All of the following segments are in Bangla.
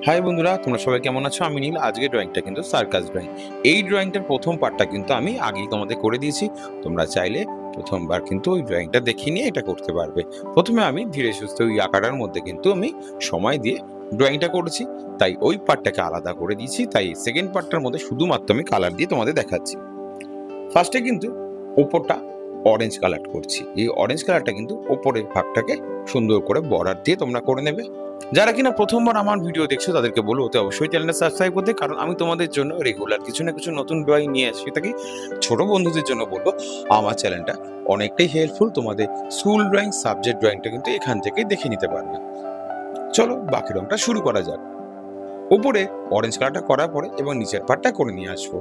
হাই বন্ধুরা, তোমরা সবাই কেমন আছো? আমি নীল। আজকে ড্রয়িংটা কিন্তু সার্কাস ড্রয়িং। এই ড্রয়িংটার প্রথম পার্টটা কিন্তু আমি আগেই তোমাদের করে দিয়েছি। তোমরা চাইলে প্রথমবার কিন্তু ওই ড্রয়িংটা দেখে নিয়ে এটা করতে পারবে। প্রথমে আমি ধীরে সুস্থে ওই আঁকাটার মধ্যে কিন্তু আমি সময় দিয়ে ড্রয়িংটা করেছি, তাই ওই পার্টটাকে আলাদা করে দিয়েছি। তাই সেকেন্ড পার্টটার মধ্যে শুধুমাত্র আমি কালার দিয়ে তোমাদের দেখাচ্ছি। ফার্স্টে কিন্তু ওপরটা অরেঞ্জ কালার করছি। এই অরেঞ্জ কালারটা কিন্তু ওপরের ভাগটাকে সুন্দর করে বর্ডার দিয়ে তোমরা করে নেবে। যারা কিনা প্রথমবার আমার ভিডিও দেখছো তাদেরকে বলবো অতি অবশ্যই চ্যানেলটা সাবস্ক্রাইব করতে, কারণ আমি তোমাদের জন্য রেগুলার কিছু না কিছু নতুন ড্রয়িং নিয়ে আসি থাকি। ছোট বন্ধুদের জন্য বলবো আমার চ্যানেলটা অনেকটাই হেল্পফুল। তোমাদের স্কুল ড্রয়িং, সাবজেক্ট ড্রয়িংটা কিন্তু এখান থেকে দেখে নিতে পারবে। চলো বাকি রংটা শুরু করা যাক। উপরে অরেঞ্জ কালারটা করার পরে এবং নিচের পার্টটা করে নিয়ে আসবো।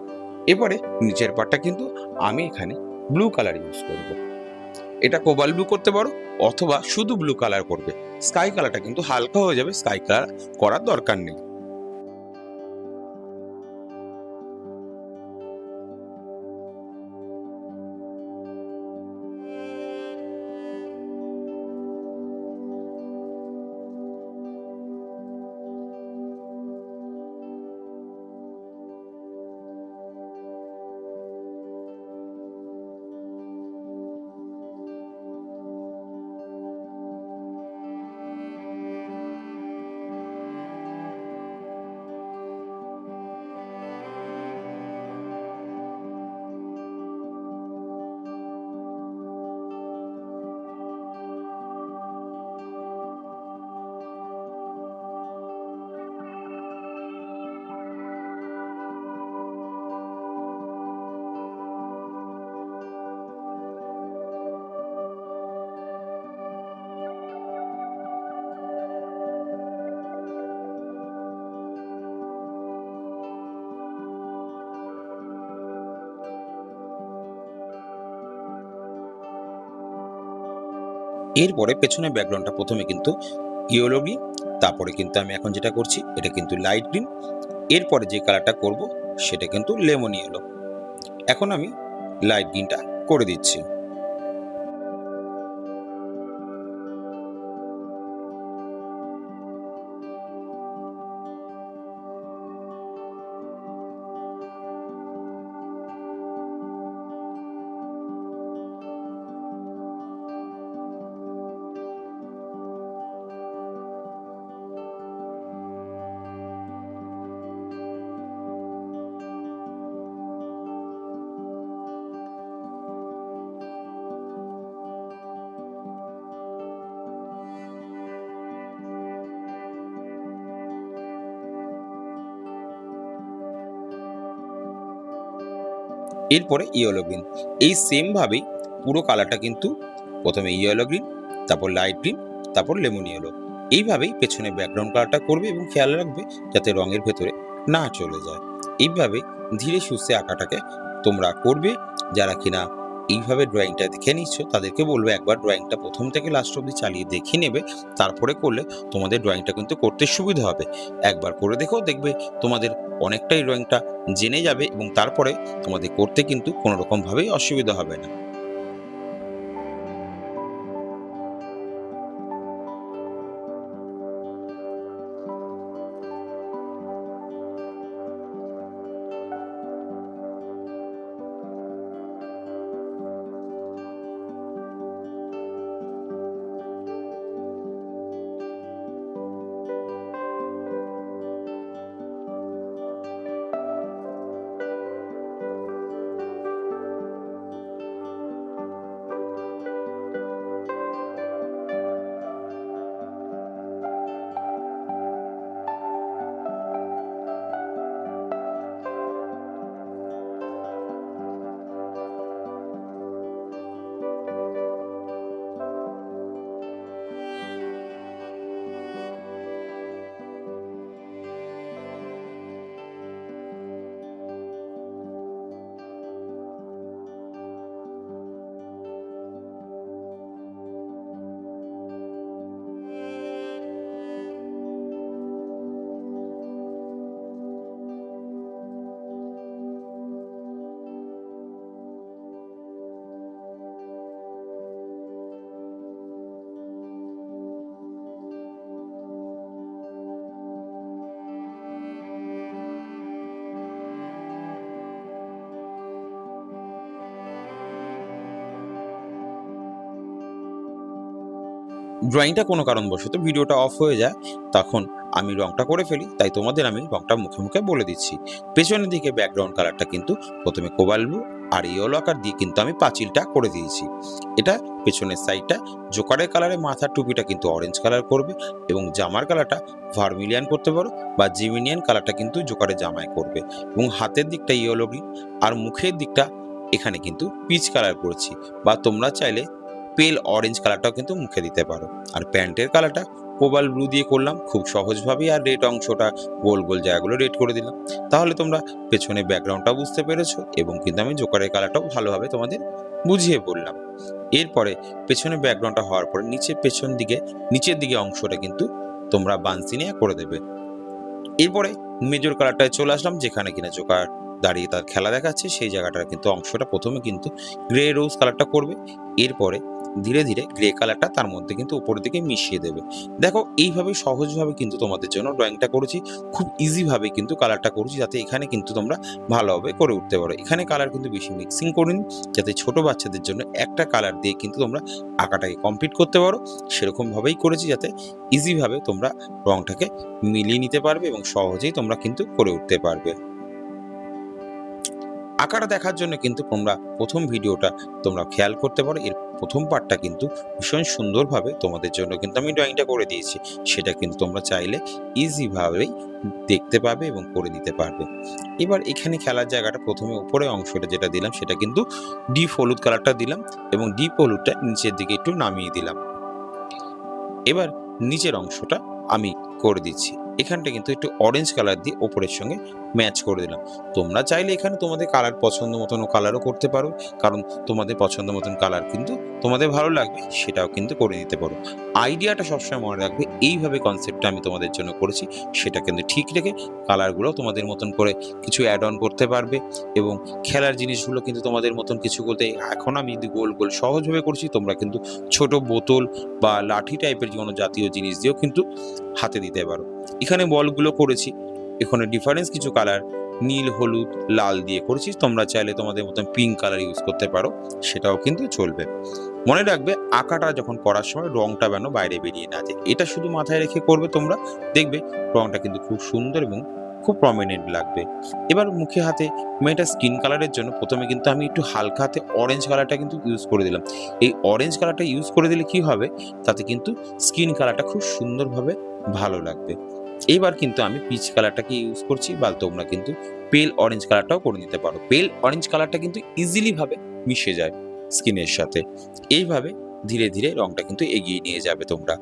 এবারে নিচের পার্টটা কিন্তু আমি এখানে ব্লু কালার ইউজ করব। এটা কোবাল্ট ব্লু করতে পারো অথবা শুধু ব্লু কালার করবে। স্কাই কালারটা কিন্তু হালকা হয়ে যাবে, স্কাই কালার করার দরকার নেই। এরপরে পেছনের ব্যাকগ্রাউন্ডটা প্রথমে কিন্তু ইয়েলো গ্রিন, তারপরে কিন্তু আমি এখন যেটা করছি এটা কিন্তু লাইট গ্রিন। এরপরে যে কালারটা করব সেটা কিন্তু লেমন ইয়েলো। এখন আমি লাইট গ্রিনটা করে দিচ্ছি। এরপরে ইয়েলো গ্রিন। এই সেম ভাবেই পুরো কালারটা কিন্তু প্রথমে ইয়েলো গ্রিন, তারপর লাইট গ্রিন, তারপর লেমন ইয়েলো, এইভাবেই পেছনে ব্যাকগ্রাউন্ড কালারটা করবে এবং খেয়াল রাখবে যাতে রঙের ভেতরে না চলে যায়। এইভাবে ধীরে সুস্থে আঁকাটাকে তোমরা করবে। যারা কিনা এইভাবে ড্রয়িংটা দেখে নিচ্ছ তাদেরকে বলবো একবার ড্রয়িংটা প্রথম থেকে লাস্ট অবধি চালিয়ে দেখে নেবে, তারপরে করলে তোমাদের ড্রয়িংটা কিন্তু করতে সুবিধা হবে। একবার করে দেখো, দেখবে তোমাদের অনেকটাই ড্রয়িংটা জেনে যাবে এবং তারপরে তোমাদের করতে কিন্তু কোনো রকমভাবেই অসুবিধা হবে না। ড্রয়িংটা কোনো কারণবশত ভিডিওটা অফ হয়ে যায়, তখন আমি রংটা করে ফেলি, তাই তোমাদের আমি রংটা মুখে মুখে বলে দিচ্ছি। পেছনের দিকে ব্যাকগ্রাউন্ড কালারটা কিন্তু প্রথমে কোবাল্ট ব্লু আর ইয়েলো আকার দিয়ে কিন্তু আমি পাঁচিলটা করে দিয়েছি। এটা পেছনের সাইডটা জোকারের কালারে, মাথার টুপিটা কিন্তু অরেঞ্জ কালার করবে এবং জামার কালারটা ভার্মিলিয়ান করতে পারো বা জিমিনিয়ান কালারটা কিন্তু জোকারের জামায় করবে এবং হাতের দিকটা ইয়েলো গ্রিন আর মুখের দিকটা এখানে কিন্তু পিচ কালার করেছি, বা তোমরা চাইলে পেল অরেঞ্জ কালারটাও কিন্তু মুখে দিতে পারো। আর প্যান্টের কালারটা কোবাল্ট ব্লু দিয়ে করলাম খুব সহজভাবেই, আর রেড অংশটা গোল গোল জায়গাগুলো রেড করে দিলাম। তাহলে তোমরা পেছনে ব্যাকগ্রাউন্ডটাও বুঝতে পেরেছো এবং কিন্তু আমি জোকারের কালারটাও ভালোভাবে তোমাদের বুঝিয়ে বললাম। এরপরে পেছনে ব্যাকগ্রাউন্ডটা হওয়ার পরে নিচের দিকে অংশটা কিন্তু তোমরা বানসি নিয়ে করে দেবে। এরপরে মেজর কালারটায় চলে আসলাম, যেখানে কিনা জোকার দাঁড়িয়ে তার খেলা দেখাচ্ছে, সেই জায়গাটার কিন্তু অংশটা প্রথমে কিন্তু গ্রে রোজ কালারটা করবে। এরপরে ধীরে ধীরে গ্রে কালারটা তার মধ্যে কিন্তু উপরের দিকে মিশিয়ে দেবে। দেখো এইভাবে সহজভাবে কিন্তু তোমাদের জন্য ড্রয়িংটা করেছি, খুব ইজিভাবে কিন্তু কালারটা করেছি, যাতে এখানে কিন্তু তোমরা ভালোভাবে করে উঠতে পারো। এখানে কালার কিন্তু বেশি মিক্সিং করিনি, যাতে ছোট বাচ্চাদের জন্য একটা কালার দিয়ে কিন্তু তোমরা আঁকাটাকে কমপ্লিট করতে পারো, সেরকমভাবেই করেছি, যাতে ইজিভাবে তোমরা রংটাকে মিলিয়ে নিতে পারবে এবং সহজেই তোমরা কিন্তু করে উঠতে পারবে। আঁকাটা দেখার জন্য কিন্তু তোমরা প্রথম ভিডিওটা তোমরা খেয়াল করতে পারো, এর প্রথম পার্টটা কিন্তু ভীষণ সুন্দরভাবে তোমাদের জন্য কিন্তু আমি ড্রয়িংটা করে দিয়েছি, সেটা কিন্তু তোমরা চাইলে ইজিভাবেই দেখতে পাবে এবং করে নিতে পারবে। এবার এখানে খেলার জায়গাটা প্রথমে উপরে অংশটা যেটা দিলাম সেটা কিন্তু ডিপ হলুদ কালারটা দিলাম এবং ডিপ হলুদটা নিচের দিকে একটু নামিয়ে দিলাম। এবার নিচের অংশটা আমি করে দিচ্ছি, এখানটা কিন্তু একটু অরেঞ্জ কালার দিয়ে ওপরের সঙ্গে ম্যাচ করে দিলাম। তোমরা চাইলে এখানে তোমাদের কালার পছন্দ মতন কালারও করতে পারো, কারণ তোমাদের পছন্দ মতন কালার কিন্তু তোমাদের ভালো লাগবে, সেটাও কিন্তু করে নিতে পারো। আইডিয়াটা সবসময় মনে রাখবে, এইভাবে কনসেপ্টটা আমি তোমাদের জন্য করেছি, সেটা কিন্তু ঠিক রেখে কালারগুলো তোমাদের মতন করে কিছু অ্যাড অন করতে পারবে এবং খেলার জিনিসগুলো কিন্তু তোমাদের মতন কিছু করতে। এখন আমি যদি গোল গোল সহজভাবে করছি, তোমরা কিন্তু ছোট বোতল বা লাঠি টাইপের কোনো জাতীয় জিনিস দিয়েও কিন্তু হাতে দিতে পারো। এখানে বলগুলো করেছি, এখানে ডিফারেন্স কিছু কালার নীল, হলুদ, লাল দিয়ে করেছি, তোমরা চাইলে তোমাদের মতন পিঙ্ক কালার ইউজ করতে পারো, সেটাও কিন্তু চলবে। মনে রাখবে আঁকাটা যখন করার সময় রংটা যেন বাইরে বেরিয়ে না যায়, এটা শুধু মাথায় রেখে করবে, তোমরা দেখবে রংটা কিন্তু খুব সুন্দর এবং খুব প্রমিনেন্ট লাগবে। এবার মুখে হাতে মেয়েটা স্কিন কালারের জন্য প্রথমে কিন্তু আমি একটু হালকা হাতে অরেঞ্জ কালারটা কিন্তু ইউজ করে দিলাম। এই অরেঞ্জ কালারটা ইউজ করে দিলে কি হবে, তাতে কিন্তু স্কিন কালারটা খুব সুন্দরভাবে ভালো লাগবে। এবার কিন্তু আমি পিচ কালারটাকে ইউজ করছি, বা তোমরা কিন্তু পেল অরেঞ্জ কালারটাও করে নিতে পারো। পেল অরেঞ্জ কালারটা কিন্তু ইজিলি ভাবে মিশে যায় স্কিনের সাথে। এইভাবে ধীরে ধীরে রংটা কিন্তু এগিয়ে নিয়ে যাবে তোমরা।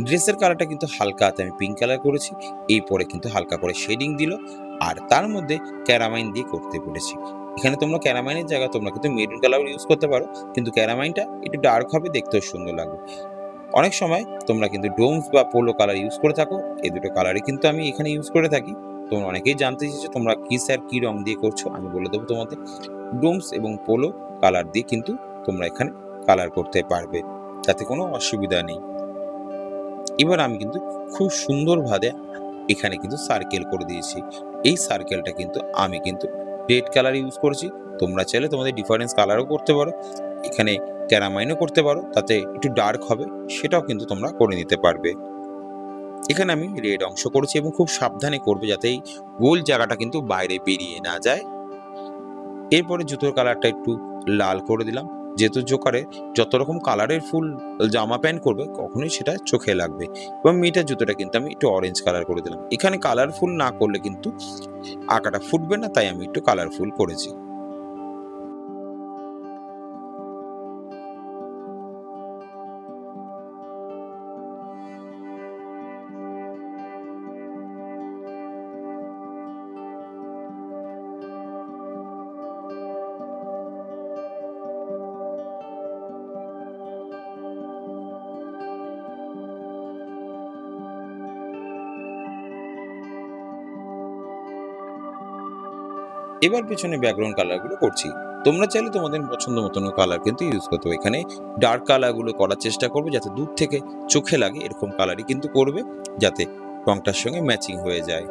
ড্রেসের কালারটা কিন্তু হালকা হাতে আমি পিঙ্ক কালার করেছি, এই পরে কিন্তু হালকা করে শেডিং দিল, আর তার মধ্যে ক্যারামাইন দিয়ে করতে পেরেছি। এখানে তোমরা ক্যারামাইনের জায়গায় তোমরা কিন্তু মেরুন কালার ইউজ করতে পারো, কিন্তু ক্যারামাইনটা একটু ডার্ক হবে, দেখতেও সুন্দর লাগবে। অনেক সময় তোমরা কিন্তু ডোমস বা পোলো কালার ইউজ করে থাকো, এই দুটো কালারই কিন্তু আমি এখানে ইউজ করে থাকি। তোমরা অনেকেই জানতে চেয়েছো তোমরা কি স্যার কি রং দিয়ে করছো, আমি বলে দেবো তোমাদের ডোমস এবং পোলো কালার দিয়ে কিন্তু তোমরা এখানে কালার করতে পারবে, তাতে কোনো অসুবিধা নেই। এবার আমি কিন্তু খুব সুন্দরভাবে এখানে কিন্তু সার্কেল করে দিয়েছি। এই সার্কেলটা কিন্তু আমি কিন্তু রেড কালার ইউজ করেছি, তোমরা চাইলে তোমাদের ডিফারেন্স কালারও করতে পারো, এখানে ক্যারামাইনও করতে পারো, তাতে একটু ডার্ক হবে, সেটাও কিন্তু তোমরা করে নিতে পারবে। এখানে আমি রেড অংশ করেছি এবং খুব সাবধানে করবে, যাতে এই গোল জায়গাটা কিন্তু বাইরে বেরিয়ে না যায়। এরপরে জুতোর কালারটা একটু লাল করে দিলাম, যেহেতু জোকারে যত রকম কালারের ফুল জামা প্যান্ট করবে কখনোই সেটা চোখে লাগবে। এবং মেয়েটার জুতোটা কিন্তু আমি একটু অরেঞ্জ কালার করে দিলাম, এখানে কালারফুল না করলে কিন্তু আঁকাটা ফুটবে না, তাই আমি একটু কালারফুল করেছি। এবার পেছনে ব্যাকগ্রাউন্ড কালারগুলো করছি। তোমরা চাইলে তোমাদের পছন্দ মতন কালার কিন্তু ইউজ করতে হবে। এখানে ডার্ক কালারগুলো করার চেষ্টা করবে যাতে দূর থেকে চোখে লাগে এরকম কালারই কিন্তু করবে, যাতে রংটার সঙ্গে ম্যাচিং হয়ে যায়।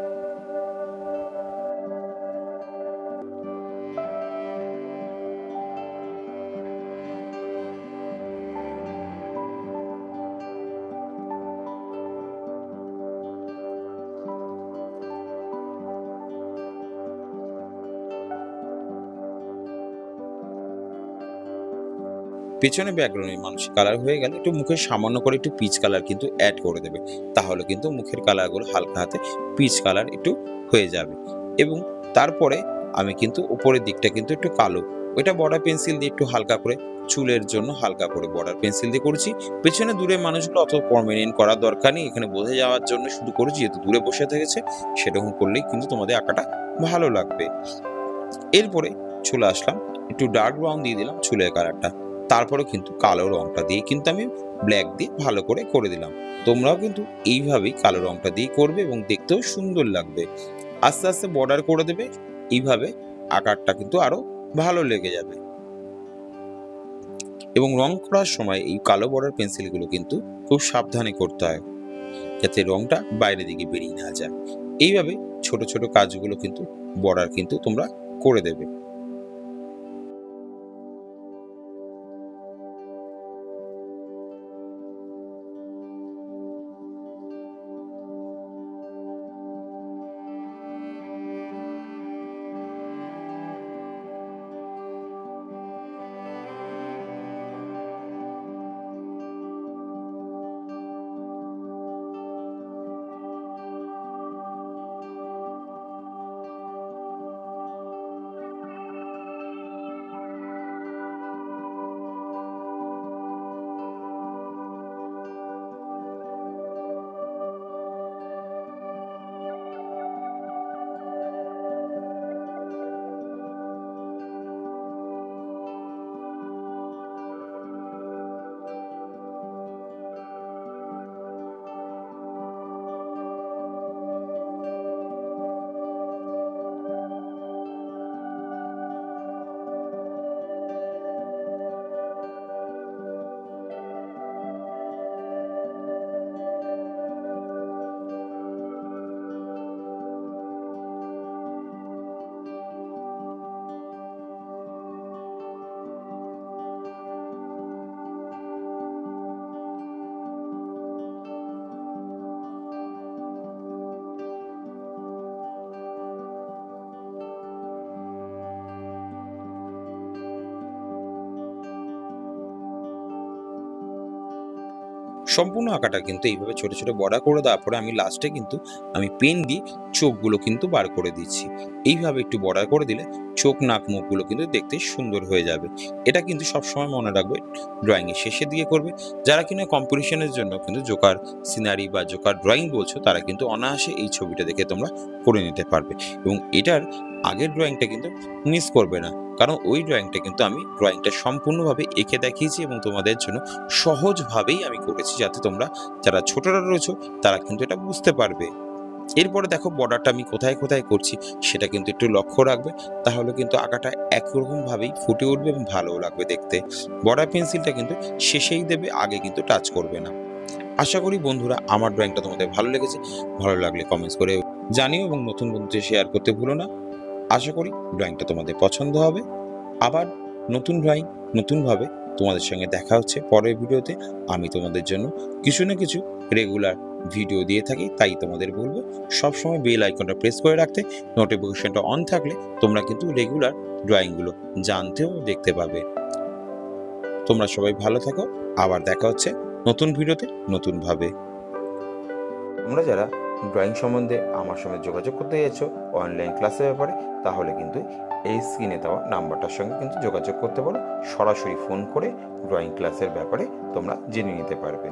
পেছনে ব্যাকগ্রাউন্ডে মানুষের কালার হয়ে গেলে একটু মুখে সামান্য করে একটু পিচ কালার কিন্তু অ্যাড করে দেবে, তাহলে কিন্তু মুখের কালারগুলো হালকা হাতে পিচ কালার একটু হয়ে যাবে। এবং তারপরে আমি কিন্তু উপরের দিকটা কিন্তু একটু কালো, ওইটা বর্ডার পেন্সিল দিয়ে একটু হালকা করে চুলের জন্য হালকা করে বর্ডার পেন্সিল দিয়ে করেছি। পেছনে দূরে মানুষগুলো অত পার্মানেন্ট করার দরকার নেই, এখানে বোঝা যাওয়ার জন্য শুধু করেছি, যেহেতু দূরে বসে থেকেছে সেরকম করলেই কিন্তু তোমাদের আঁকাটা ভালো লাগবে। এরপরে চলে আসলাম, একটু ডার্ক ব্রাউন দিয়ে দিলাম চুলের কালারটা, তারপরে কিন্তু কালো রংটা দিয়ে কিন্তু আমি ব্ল্যাক দিয়ে ভালো করে দিলাম। তোমরাও কিন্তু এইভাবেই কালো রংটা দিয়ে করবে এবং দেখতেও সুন্দর লাগবে। আস্তে আস্তে বর্ডার করে দেবে, এইভাবে আকারটা কিন্তু আরো ভালো লেগে যাবে। এবং রং করার সময় এই কালো বর্ডার পেন্সিলগুলো কিন্তু খুব সাবধানে করতে হয়, যাতে রংটা বাইরের দিকে বেরিয়ে না যায়। এইভাবে ছোট ছোট কাজগুলো কিন্তু বর্ডার কিন্তু তোমরা করে দেবে। সম্পূর্ণ আঁকাটা কিন্তু এইভাবে ছোট ছোট বর্ডার করে দেওয়ার পরে আমি লাস্টে কিন্তু আমি পেন দিয়ে চোখগুলো কিন্তু বার করে দিচ্ছি। এইভাবে একটু বর্ডার করে দিলে চোখ নাক মুখগুলো কিন্তু দেখতে সুন্দর হয়ে যাবে। এটা কিন্তু সবসময় মনে রাখবে ড্রয়িংয়ের শেষের দিকে করবে। যারা কিনা কম্পিটিশনের জন্য কিন্তু জোকার সিনারি বা জোকার ড্রয়িং বলছো, তারা কিন্তু অনায়াসে এই ছবিটা দেখে তোমরা করে নিতে পারবে। এবং এটার আগের ড্রয়িংটা কিন্তু মিস করবে না, কারণ ওই ড্রয়িংটা কিন্তু আমি ড্রয়িংটা সম্পূর্ণভাবে এঁকে দেখিয়েছি এবং তোমাদের জন্য সহজভাবেই আমি করেছি, যাতে তোমরা যারা ছোটরা রয়েছো তারা কিন্তু এটা বুঝতে পারবে। এরপরে দেখো বর্ডারটা আমি কোথায় কোথায় করছি সেটা কিন্তু একটু লক্ষ্য রাখবে, তাহলে কিন্তু আঁকাটা একরকমভাবেই ফুটে উঠবে এবং ভালোও লাগবে দেখতে। বর্ডার পেন্সিলটা কিন্তু শেষেই দেবে, আগে কিন্তু টাচ করবে না। আশা করি বন্ধুরা আমার ড্রয়িংটা তোমাদের ভালো লেগেছে। ভালো লাগলে কমেন্টস করে জানিও এবং নতুন বন্ধুদের শেয়ার করতে ভুলো না। আশা করি ড্রয়িংটা তোমাদের পছন্দ হবে। আবার নতুন ড্রয়িং নতুনভাবে তোমাদের সঙ্গে দেখা হচ্ছে পরের ভিডিওতে। আমি তোমাদের জন্য কিছু না কিছু রেগুলার ভিডিও দিয়ে থাকি, তাই তোমাদের বলবো সবসময় বেল আইকনটা প্রেস করে রাখতে। নোটিফিকেশনটা অন থাকলে তোমরা কিন্তু রেগুলার ড্রয়িংগুলো জানতেও দেখতে পাবে। তোমরা সবাই ভালো থাকো, আবার দেখা হচ্ছে নতুন ভিডিওতে নতুনভাবে। তোমরা যারা ড্রয়িং সম্বন্ধে আমার সঙ্গে যোগাযোগ করতে চাইছো অনলাইন ক্লাসের ব্যাপারে, তাহলে কিন্তু এই স্ক্রিনে দেওয়া নাম্বারটার সঙ্গে কিন্তু যোগাযোগ করতে পারো। সরাসরি ফোন করে ড্রয়িং ক্লাসের ব্যাপারে তোমরা জেনে নিতে পারবে।